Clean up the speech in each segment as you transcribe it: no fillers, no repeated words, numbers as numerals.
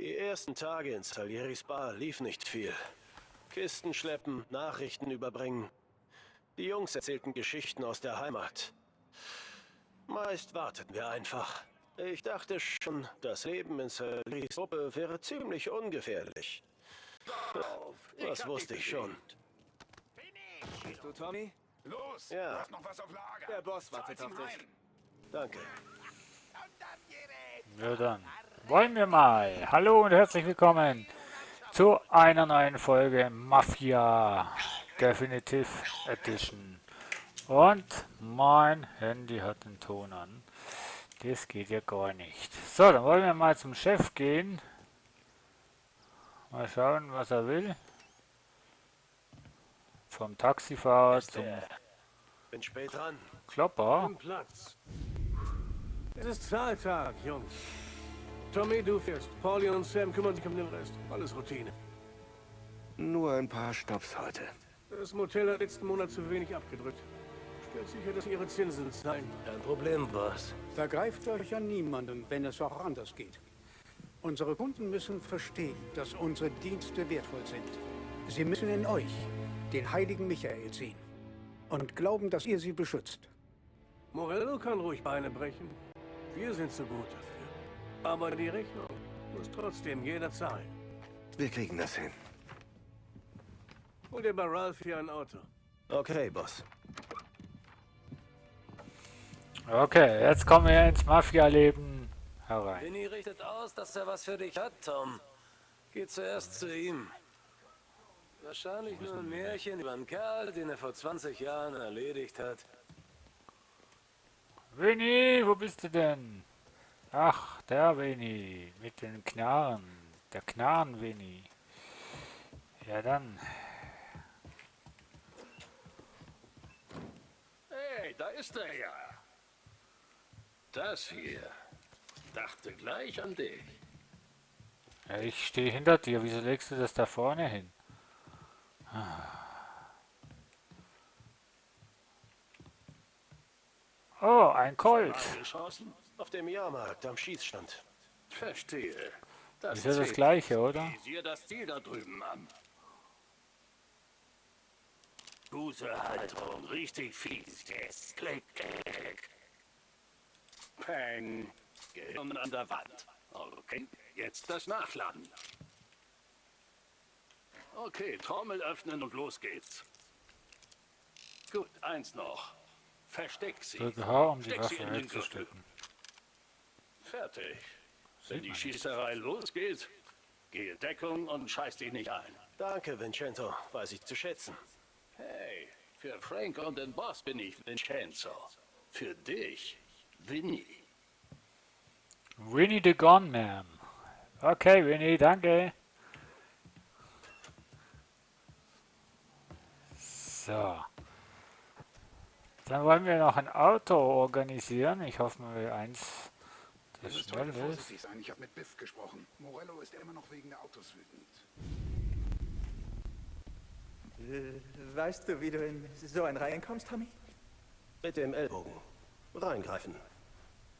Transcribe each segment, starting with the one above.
Die ersten Tage in Salieris Bar lief nicht viel. Kisten schleppen, Nachrichten überbringen. Die Jungs erzählten Geschichten aus der Heimat. Meist warteten wir einfach. Ich dachte schon, das Leben in Salieris Gruppe wäre ziemlich ungefährlich. Das wusste ich schon. Bist du Tommy? Los, Ja. du hast noch was auf Lager. Der Boss wartet auf dich. Danke. Ja dann, wollen wir mal. Hallo und herzlich willkommen zu einer neuen Folge Mafia Definitive Edition. Und mein Handy hat den Ton an. Das geht ja gar nicht. So, dann wollen wir mal zum Chef gehen. Mal schauen, was er will. Vom Taxifahrer zum Bin spät dran. Klopper. Platz. Es ist Zahltag, Jungs. Tommy, du fährst. Paulie und Sam kümmern sich um den Rest. Alles Routine. Nur ein paar Stops heute. Das Motel hat letzten Monat zu wenig abgedrückt. Stellt sicher, dass sie ihre Zinsen zahlen. Kein Problem, Boss. Vergreift euch an niemanden, wenn es auch anders geht. Unsere Kunden müssen verstehen, dass unsere Dienste wertvoll sind. Sie müssen in euch, den heiligen Michael, sehen. Und glauben, dass ihr sie beschützt. Morello kann ruhig Beine brechen. Wir sind zu gut dafür. Aber die Rechnung muss trotzdem jeder zahlen. Wir kriegen das hin. Hol dir bei Ralph hier ein Auto. Okay, Boss. Okay, jetzt kommen wir ins Mafia-Leben herein. Vinny richtet aus, dass er was für dich hat, Tom. Geh zuerst zu ihm. Wahrscheinlich nur ein Märchen über einen Kerl, den er vor 20 Jahren erledigt hat. Winnie, wo bist du denn? Ach, der Winnie mit den Knarren. Der Knarren-Winnie. Ja dann. Hey, da ist er ja. Das hier. Dachte gleich an dich. Ja, ich stehe hinter dir. Wieso legst du das da vorne hin? Oh, ein Colt. Geschossen? Auf dem Jahrmarkt am Schießstand. Verstehe. Ist ja das zählt. gleiche, oder? Visier das Ziel da drüben an. Gute Haltung, richtig fies. Yes. Klick, klick. Peng. Gehirn an der Wand. Okay, jetzt das Nachladen. Okay, Trommel öffnen und los geht's. Gut, eins noch. Versteck sie. Drücke H, um die Steck sie Waffe in den wegzustecken. Fertig. Wenn die Schießerei losgeht, gehe Deckung und scheiß dich nicht ein. Danke, Vincenzo. Weiß ich zu schätzen. Hey, für Frank und den Boss bin ich Vincenzo. Für dich, Vinny. Winnie the Gunman. Okay, Winnie, danke. So. Dann wollen wir noch ein Auto organisieren. Ich hoffe mal eins, das Ihr müsst schnell heute ist. vorsichtig sein. Ich habe mit Biff gesprochen. Morello ist immer noch wegen der Autos wütend. Weißt du, wie du in so ein reinkommst, Tommy? Mit dem Ellbogen. Reingreifen.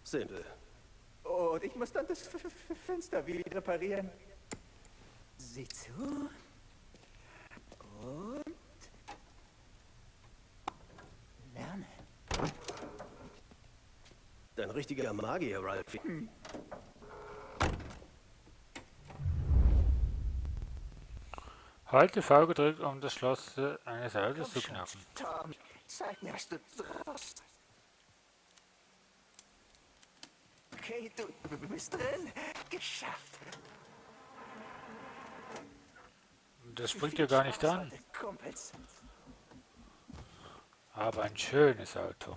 Simpel. Und ich muss dann das Fenster wieder reparieren. Sieh zu. Und lerne. Dein richtiger Magier, Ralph. Halte V gedrückt, um das Schloss eines Autos zu knacken. Tom, zeig mir, was du draufst. Okay, du bist drin. Geschafft. Das springt ja gar nicht an. Kumpels. Aber ein schönes Auto.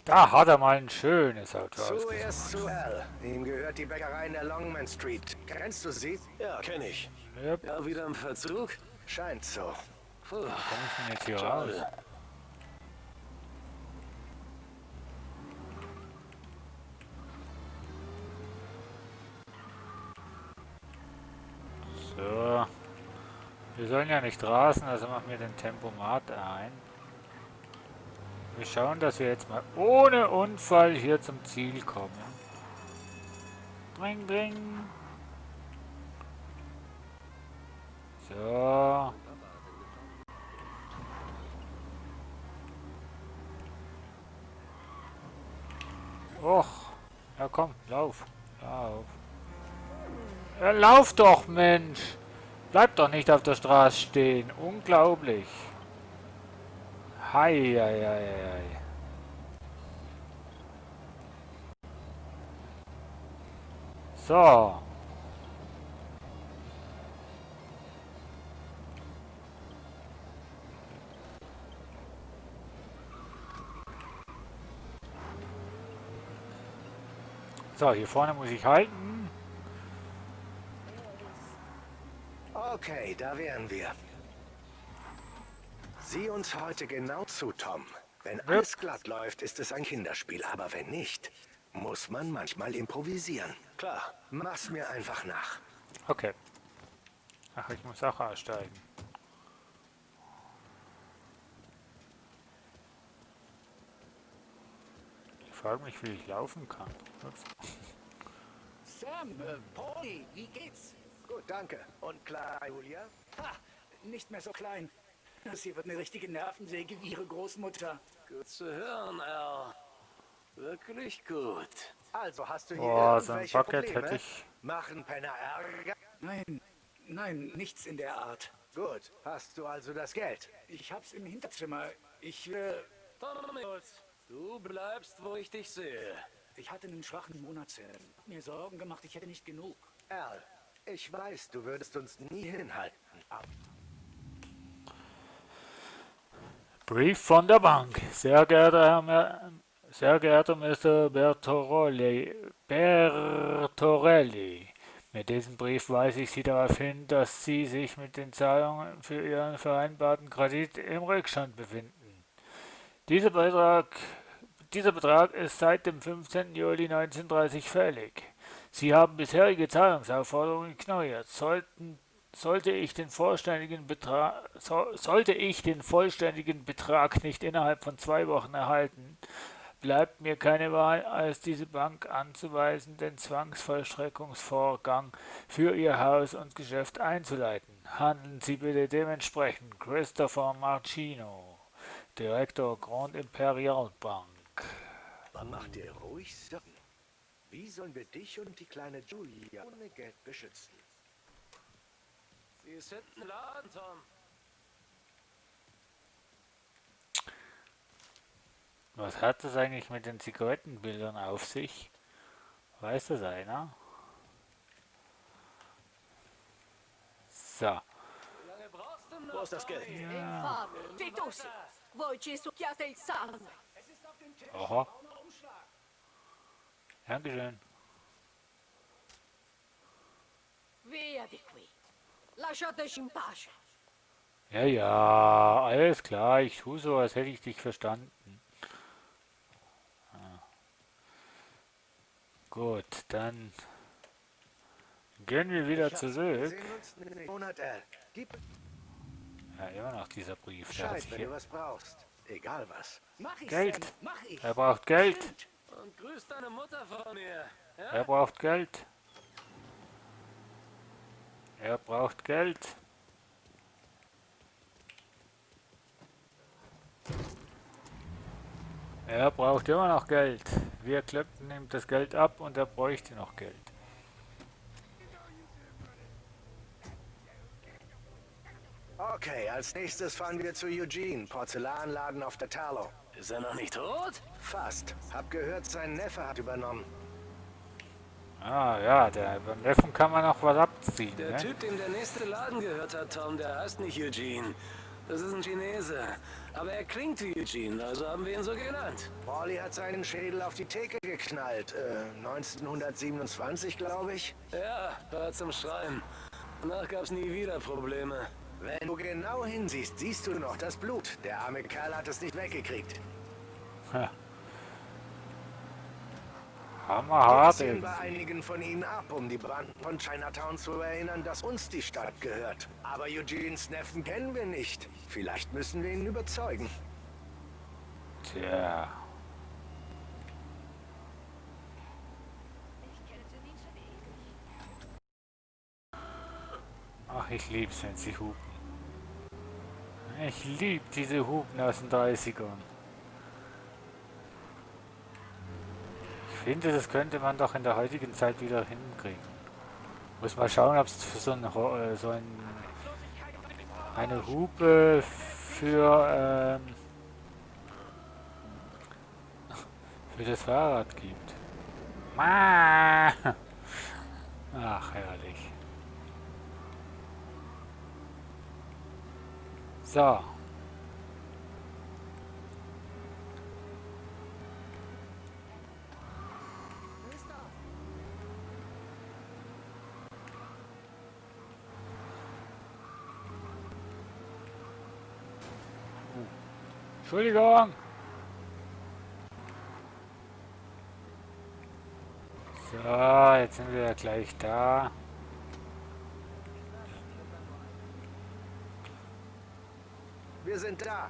Da hat er mal ein schönes Auto ausgesucht. Zuerst zu Al. Ihm gehört die Bäckerei in der Longman Street. Kennst du sie? Ja, kenne ich. Yep. Ja, wieder im Verzug? Scheint so. Puh. Komme ich denn jetzt hier raus? Schade. So. Wir sollen ja nicht rasen, also machen wir den Tempomat ein. Wir schauen, dass wir jetzt mal ohne Unfall hier zum Ziel kommen. Dring, dring. So. Och. Ja komm, lauf. Lauf. Ja, lauf doch, Mensch. Bleib doch nicht auf der Straße stehen. Unglaublich. Hei, hei, hei, hei. So. So, hier vorne muss ich halten. Okay, da wären wir. Sieh uns heute genau zu, Tom. Wenn alles glatt läuft, ist es ein Kinderspiel. Aber wenn nicht, muss man manchmal improvisieren. Klar. Mach's mir einfach nach. Okay. Ach, ich muss auch aussteigen. Ich frage mich, wie ich laufen kann. Ups. Sam, Pauli, wie geht's? Gut, danke. Und klar, Julia? Ha, nicht mehr so klein. Sie wird eine richtige Nervensäge wie ihre Großmutter. Gut zu hören, Al. Wirklich gut. Also, hast du hier Boah, so ein irgendwelche Bucket Probleme? hätte ich. Machen Penner Ärger? Nein, nichts in der Art. Gut. Hast du also das Geld? Ich hab's im Hinterzimmer. Tommy, du bleibst, wo ich dich sehe. Ich hatte einen schwachen Monatszählen. Hab mir Sorgen gemacht, ich hätte nicht genug. Al, ich weiß, du würdest uns nie hinhalten. Brief von der Bank. Sehr geehrter Mr. Bertorelli. Mit diesem Brief weise ich Sie darauf hin, dass Sie sich mit den Zahlungen für Ihren vereinbarten Kredit im Rückstand befinden. Dieser Betrag ist seit dem 15. Juli 1930 fällig. Sie haben bisherige Zahlungsaufforderungen ignoriert. Sollte ich den vollständigen Betrag nicht innerhalb von 2 Wochen erhalten, bleibt mir keine Wahl, als diese Bank anzuweisen, den Zwangsvollstreckungsvorgang für Ihr Haus und Geschäft einzuleiten. Handeln Sie bitte dementsprechend. Christopher Marcino, Direktor Grand Imperial Bank. Mach dir ruhig Sorgen. Wie sollen wir dich und die kleine Julia ohne Geld beschützen? Sie ist hinten im Laden, Tom. Was hat das eigentlich mit den Zigarettenbildern auf sich? Weiß das einer? So. Wie lange brauchst du noch, Wo ist das Geld? Infame, Titus, voi ci succhiate il sangue. Aha. Dankeschön. Via di qui. Lasciateci in pace. Ja, ja, alles klar. Ich tue so, als hätte ich dich verstanden. Gut, dann gehen wir wieder Wir zurück. sehen uns in einem Monat, Al. Gib Ja, immer noch dieser Brief. Der hat Bescheid, sich wenn du hier was brauchst. Egal was. Mach ich, Geld. Sam, mach ich. Er braucht Geld. Stimmt. Und grüß deine Mutter von mir. Ja? Er braucht Geld. Er braucht Geld. Er braucht immer noch Geld. Wir klemmten ihm das Geld ab und er bräuchte noch Geld. Okay, als nächstes fahren wir zu Eugene, Porzellanladen auf der Talo. Ist er noch nicht tot? Fast. Hab gehört, sein Neffe hat übernommen. Ah ja, beim Neffen kann man noch was abziehen. Der Ne? Typ, dem der nächste Laden gehört hat, Tom, der heißt nicht Eugene. Das ist ein Chinese. Aber er klingt wie Eugene, also haben wir ihn so genannt. Pauli hat seinen Schädel auf die Theke geknallt. 1927, glaube ich. Ja, war zum Schreien. Danach gab's nie wieder Probleme. Wenn du genau hinsiehst, siehst du noch das Blut. Der arme Kerl hat es nicht weggekriegt. Ha. Hammerhart. Wir ziehen bei einigen von ihnen ab, um die Banden von Chinatown zu erinnern, dass uns die Stadt gehört. Aber Eugenes Neffen kennen wir nicht. Vielleicht müssen wir ihn überzeugen. Tja. Ach, ich lieb's, wenn sie hupen. Ich lieb diese Hupen aus den 30ern. Ich finde, das könnte man doch in der heutigen Zeit wieder hinkriegen. Muss mal schauen, ob es für eine Hupe für das Fahrrad gibt. Ach, herrlich. So. Entschuldigung. So, jetzt sind wir ja gleich da. Wir sind da.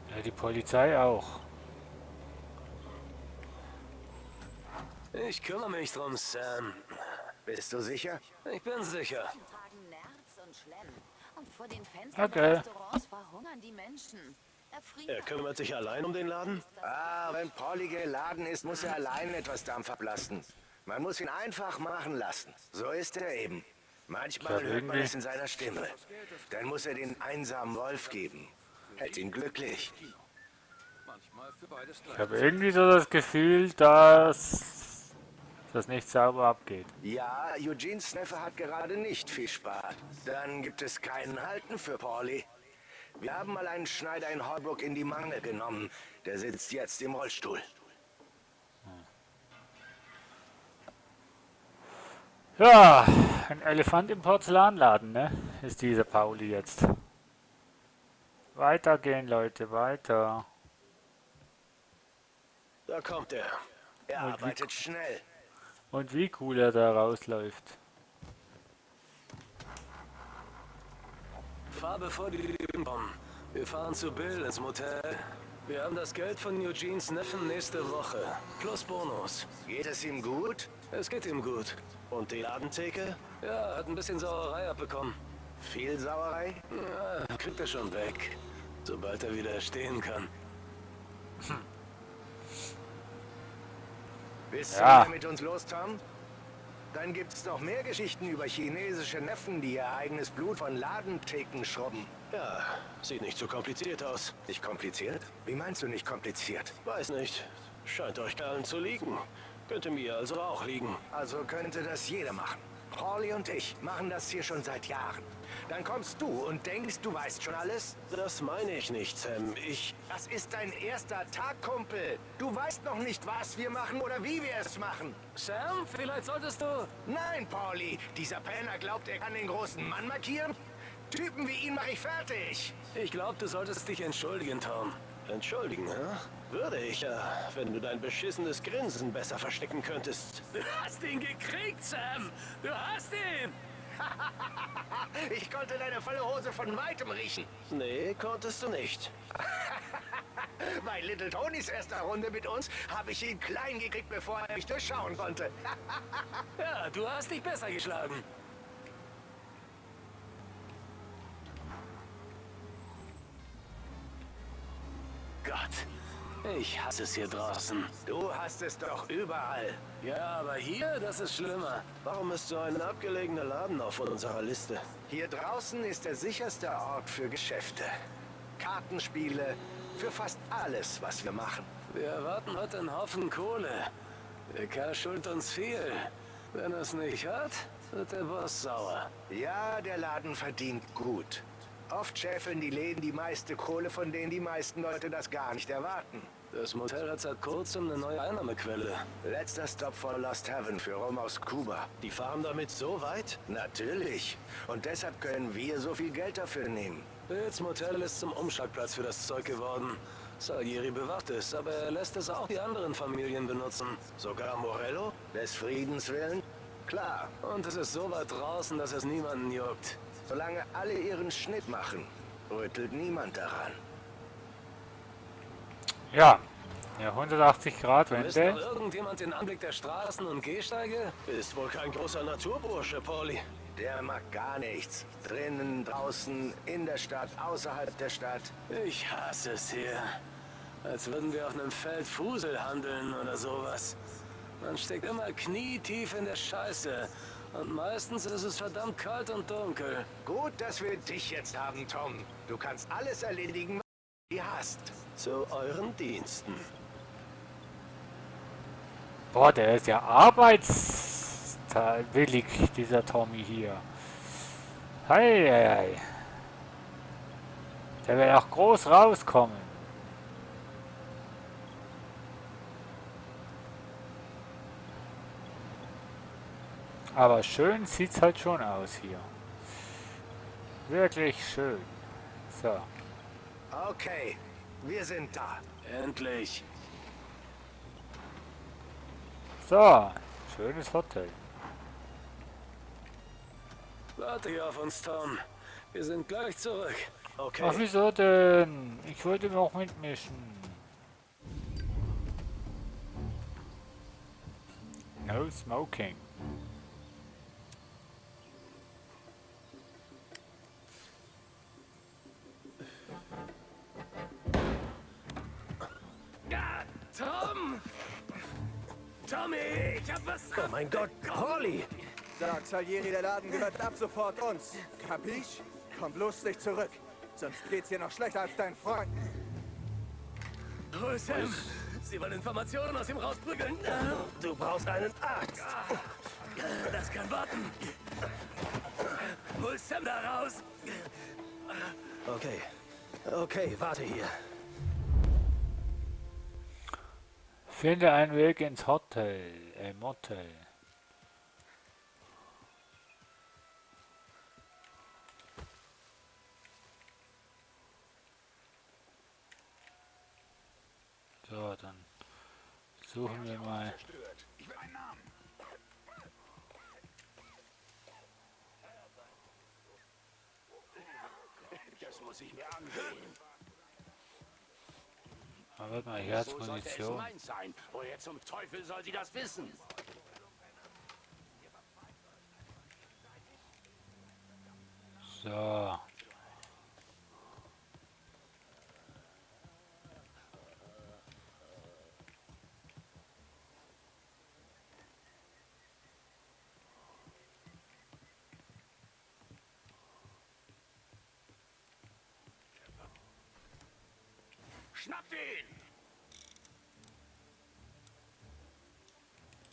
Ja, die Polizei auch. Ich kümmere mich drum, Sam. Bist du sicher? Ich bin sicher. tragen Nerz und Schlemm. Und vor den Fenstern Okay. der Restaurants verhungern die Menschen. Er kümmert sich allein um den Laden? Ah, wenn Pauli geladen ist, muss er allein etwas Dampf ablassen. Man muss ihn einfach machen lassen. So ist er eben. Manchmal hört man es in seiner Stimme. Dann muss er den einsamen Wolf geben. Hält ihn glücklich. Ich habe irgendwie so das Gefühl, dass das nicht sauber abgeht. Ja, Eugenes Neffe hat gerade nicht viel Spaß. Dann gibt es keinen Halten für Pauli. Wir haben mal einen Schneider in Holbrook in die Mangel genommen. Der sitzt jetzt im Rollstuhl. Ja, ein Elefant im Porzellanladen, ne? Ist dieser Pauli jetzt. Weitergehen, Leute, weiter. Da kommt er. Er arbeitet schnell. Und wie cool er da rausläuft. Fahr bevor die Lügen kommen. Wir fahren zu Bill ins Motel. Wir haben das Geld von Eugenes Neffen nächste Woche. Plus Bonus. Geht es ihm gut? Es geht ihm gut. Und die Ladentheke? Ja, hat ein bisschen Sauerei abbekommen. Viel Sauerei? Ja, kriegt er schon weg. Sobald er wieder stehen kann. Willst Ja. du wieder mit uns los, Tom? Dann gibt's noch mehr Geschichten über chinesische Neffen, die ihr eigenes Blut von Ladentheken schrubben. Ja, sieht nicht so kompliziert aus. Nicht kompliziert? Wie meinst du nicht kompliziert? Weiß nicht. Scheint euch allen zu liegen. Könnte mir also auch liegen. Also könnte das jeder machen. Pauli und ich machen das hier schon seit Jahren. Dann kommst du und denkst, du weißt schon alles? Das meine ich nicht, Sam. Das ist dein erster Tag, Kumpel. Du weißt noch nicht, was wir machen oder wie wir es machen. Sam, vielleicht solltest du... Nein, Pauli. Dieser Penner glaubt, er kann den großen Mann markieren? Typen wie ihn mache ich fertig. Ich glaube, du solltest dich entschuldigen, Tom. Entschuldigen, hä? Würde ich ja, wenn du dein beschissenes Grinsen besser verstecken könntest. Du hast ihn gekriegt, Sam! Du hast ihn! Ich konnte deine volle Hose von weitem riechen. Nee, konntest du nicht. Bei Little Tonys erster Runde mit uns habe ich ihn klein gekriegt, bevor er mich durchschauen konnte. Ja, du hast dich besser geschlagen. Gott, ich hasse es hier draußen. Du hast es doch überall. Ja, aber hier, das ist schlimmer. Warum ist so ein abgelegener Laden auf unserer Liste? Hier draußen ist der sicherste Ort für Geschäfte. Kartenspiele, für fast alles, was wir machen. Wir erwarten heute einen Haufen Kohle. Der Kerl schuldet uns viel. Wenn er es nicht hat, wird der Boss sauer. Ja, der Laden verdient gut. Oft scheffeln die Läden die meiste Kohle, von denen die meisten Leute das gar nicht erwarten. Das Motel hat seit kurzem eine neue Einnahmequelle. Letzter Stopp vor Lost Heaven für Rum aus Kuba. Die fahren damit so weit? Natürlich. Und deshalb können wir so viel Geld dafür nehmen. Bills Motel ist zum Umschlagplatz für das Zeug geworden. Salieri bewacht es, aber er lässt es auch die anderen Familien benutzen. Sogar Morello? Des Friedens willen? Klar. Und es ist so weit draußen, dass es niemanden juckt. Solange alle ihren Schnitt machen, rüttelt niemand daran. Ja, ja 180 Grad Misst noch Wende. irgendjemand den Anblick der Straßen und Gehsteige? Ist wohl kein großer Naturbursche, Pauli. Der mag gar nichts. Drinnen, draußen, in der Stadt, außerhalb der Stadt. Ich hasse es hier. Als würden wir auf einem Feld Fusel handeln oder sowas. Man steckt immer knietief in der Scheiße. Und meistens ist es verdammt kalt und dunkel. Gut, dass wir dich jetzt haben, Tom. Du kannst alles erledigen, was du hast. Zu euren Diensten. Boah, der ist ja arbeitswillig, dieser Tommy hier. Hei, hei, hei. Der will auch groß rauskommen. Aber schön sieht's halt schon aus hier. Wirklich schön. So. Okay, wir sind da. Endlich. So, schönes Hotel. Warte hier auf uns, Tom. Wir sind gleich zurück. Okay. Ach, wieso denn? Ich wollte noch mitmischen. No smoking. Ja, Tom! Tommy, ich hab was... Oh mein Gott, Holly! Sag Salieri, der Laden gehört ab sofort uns. Kapisch? Komm bloß nicht zurück. Sonst geht's hier noch schlechter als deinen Freunden. Oh, Sam, Sie wollen Informationen aus ihm rausprügeln? Du brauchst einen Arzt. Das kann warten. Hol Sam da raus. Okay. Okay, warte hier. Finde einen Weg ins Hotel. Motel. So, dann suchen wir mal. Ich will einen Namen. Das muss ich mir ansehen. Da wird mal hier als Wo sollte es Munition. mein sein? Woher zum Teufel soll sie das wissen? So. Schnappt ihn!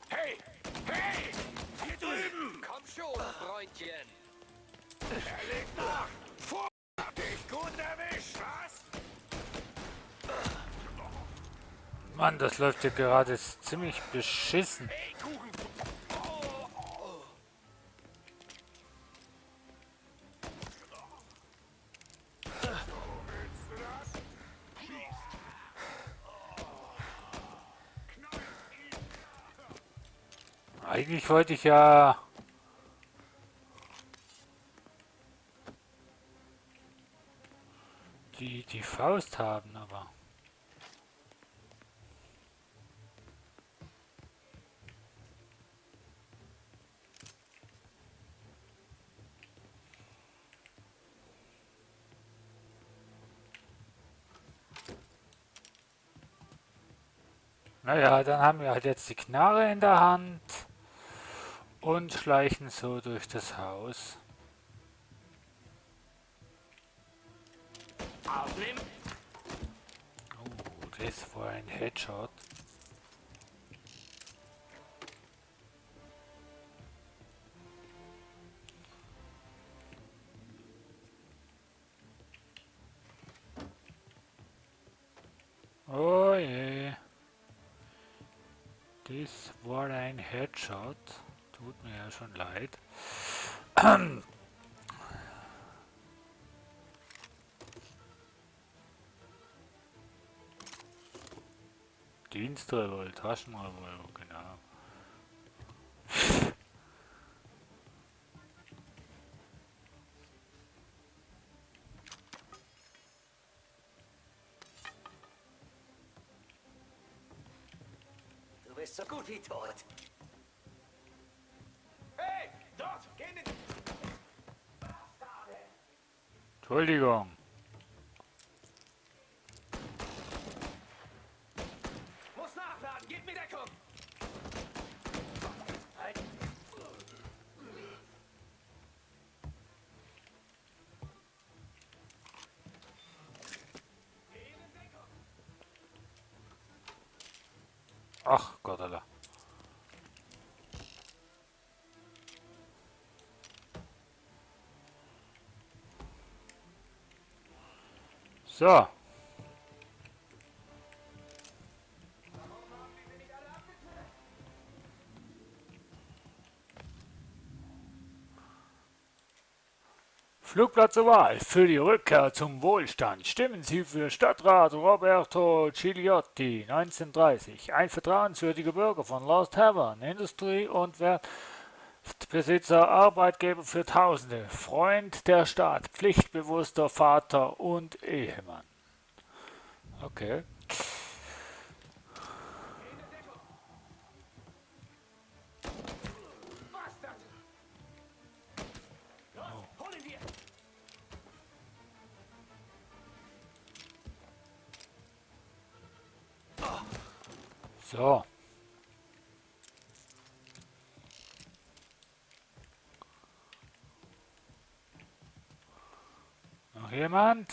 Hey! Hey! Hier drüben! Komm schon, Freundchen. Er legt nach! Vor! Dich gut erwischt, was? Mann, das läuft ja gerade ziemlich beschissen. Hey, Kuchen! Eigentlich wollte ich ja die Faust haben, aber naja, dann haben wir halt jetzt die Knarre in der Hand und schleichen so durch das Haus. Aufnehmen! Oh, das war ein Headshot. Oh je. Das war ein Headshot. Tut mir ja schon leid. Dienstrevolver, Taschenrevolver, genau. Du bist so gut wie tot. Hey! Dort! Geh in den... Entschuldigung. Muss nachladen, gib mir Deckung! Ach Gott, Alter. So. Flugplatz zur Wahl für die Rückkehr zum Wohlstand. Stimmen Sie für Stadtrat Roberto Gigliotti, 1930. Ein vertrauenswürdiger Bürger von Lost Haven, Industrie- und Wertbesitzer, Arbeitgeber für Tausende, Freund der Stadt, pflichtbewusster Vater und Ehemann. Okay. So. Noch jemand?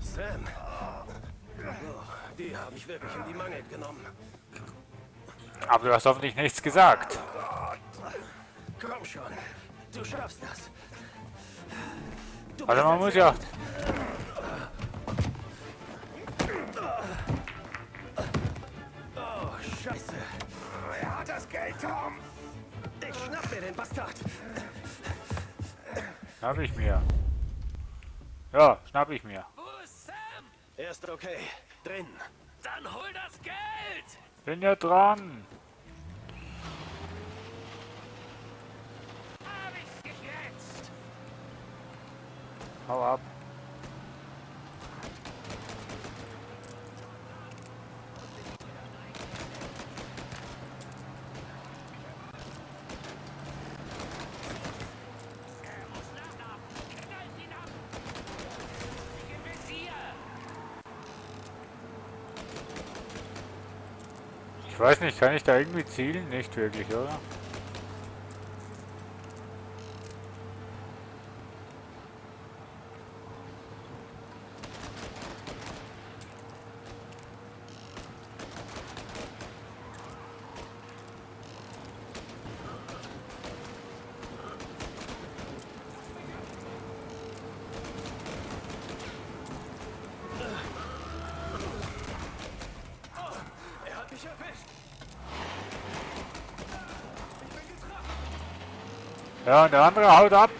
Sam. Oh, die habe ich wirklich in die Mangel genommen. Aber du hast hoffentlich nichts gesagt. Komm schon. Du schaffst das. Also man muss ja... Oh, Scheiße. Er hat das Geld, Tom. Ich schnapp mir den Bastard. Schnapp ich mir. Ja, schnapp ich mir. Wo ist Sam? Er ist okay. Drin. Dann hol das Geld! Bin ja dran. Hab ich's gekratzt! Hau ab. Ich weiß nicht, kann ich da irgendwie zielen? Nicht wirklich, oder? Er hat mich erwischt. Ja, und der andere haut ab.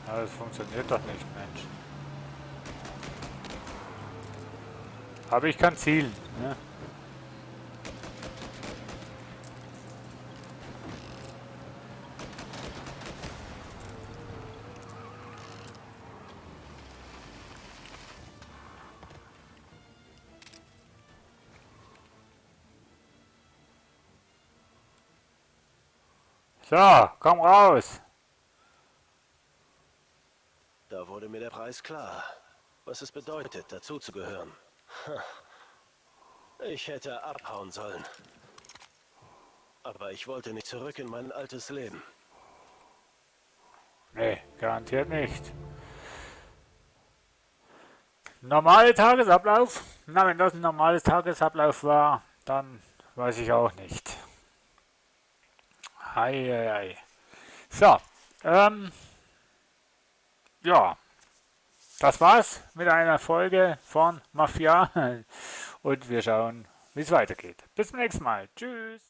Ja, das funktioniert doch nicht, Mensch. Aber ich kann zielen, ne? So, komm raus. Da wurde mir der Preis klar, was es bedeutet, dazuzugehören. Ich hätte abhauen sollen. Aber ich wollte nicht zurück in mein altes Leben. Nee, garantiert nicht. Normaler Tagesablauf? Na, wenn das ein normales Tagesablauf war, dann weiß ich auch nicht. Ei. So, ja, das war's mit einer Folge von Mafia und wir schauen, wie es weitergeht. Bis zum nächsten Mal. Tschüss.